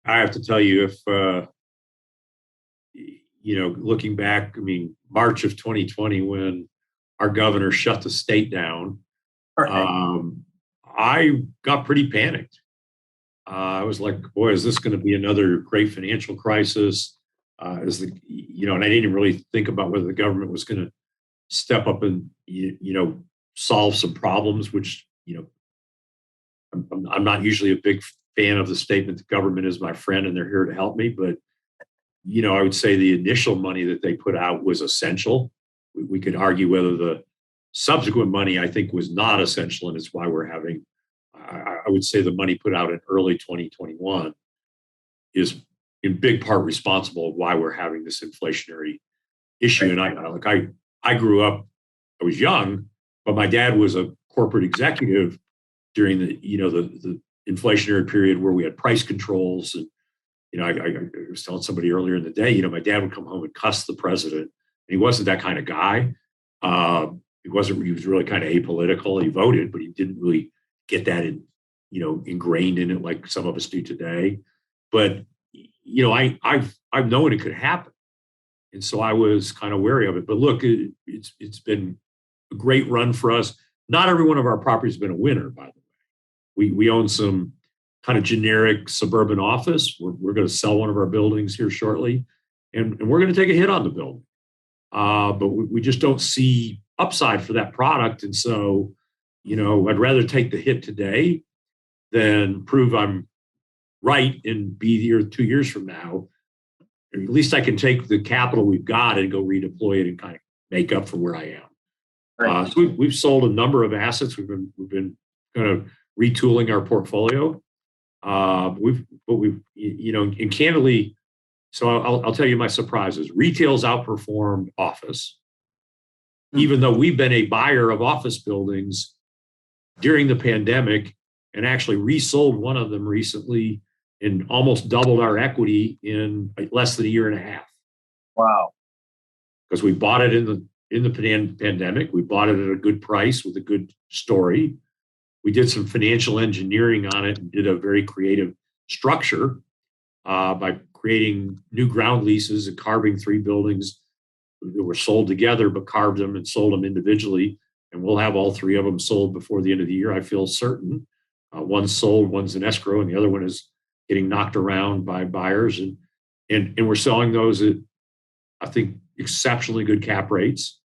I have to tell you, if looking back, I mean, March of 2020, when our governor shut the state down, Right. um, I got pretty panicked. I was like, boy, is this going to be another great financial crisis? And I didn't really think about whether the government was going to step up and, solve some problems, which, I'm not usually a big fan of the statement, the government is my friend and they're here to help me. But, I would say the initial money that they put out was essential. We could argue whether the subsequent money, I think, was not essential. And it's why we're having, I would say the money put out in early 2021 is in big part responsible of why we're having this inflationary issue. And I grew up, I was young, but my dad was a corporate executive during the inflationary period where we had price controls. And I was telling somebody earlier in the day, my dad would come home and cuss the president. And he wasn't that kind of guy. He was really kind of apolitical. He voted, but he didn't really get that ingrained in it like some of us do today. But I've known it could happen. And so I was kind of wary of it. But look, it's been a great run for us. Not every one of our properties has been a winner, by the way. We own some kind of generic suburban office. We're going to sell one of our buildings here shortly, and we're going to take a hit on the building. But we just don't see upside for that product. And so, I'd rather take the hit today than prove I'm right and be here 2 years from now. At least I can take the capital we've got and go redeploy it and kind of make up for where I am. Right. So we've sold a number of assets. We've been kind of retooling our portfolio. And candidly, so I'll tell you my surprises. Retail's outperformed office, even though we've been a buyer of office buildings during the pandemic and actually resold one of them recently and almost doubled our equity in less than a year and a half. Wow. Because we bought it in the pandemic. We bought it at a good price with a good story. We did some financial engineering on it and did a very creative structure by creating new ground leases and carving 3 buildings that were sold together, but carved them and sold them individually. And we'll have all 3 of them sold before the end of the year, I feel certain. One's sold, one's in escrow, and the other one is getting knocked around by buyers. And we're selling those at, I think, exceptionally good cap rates.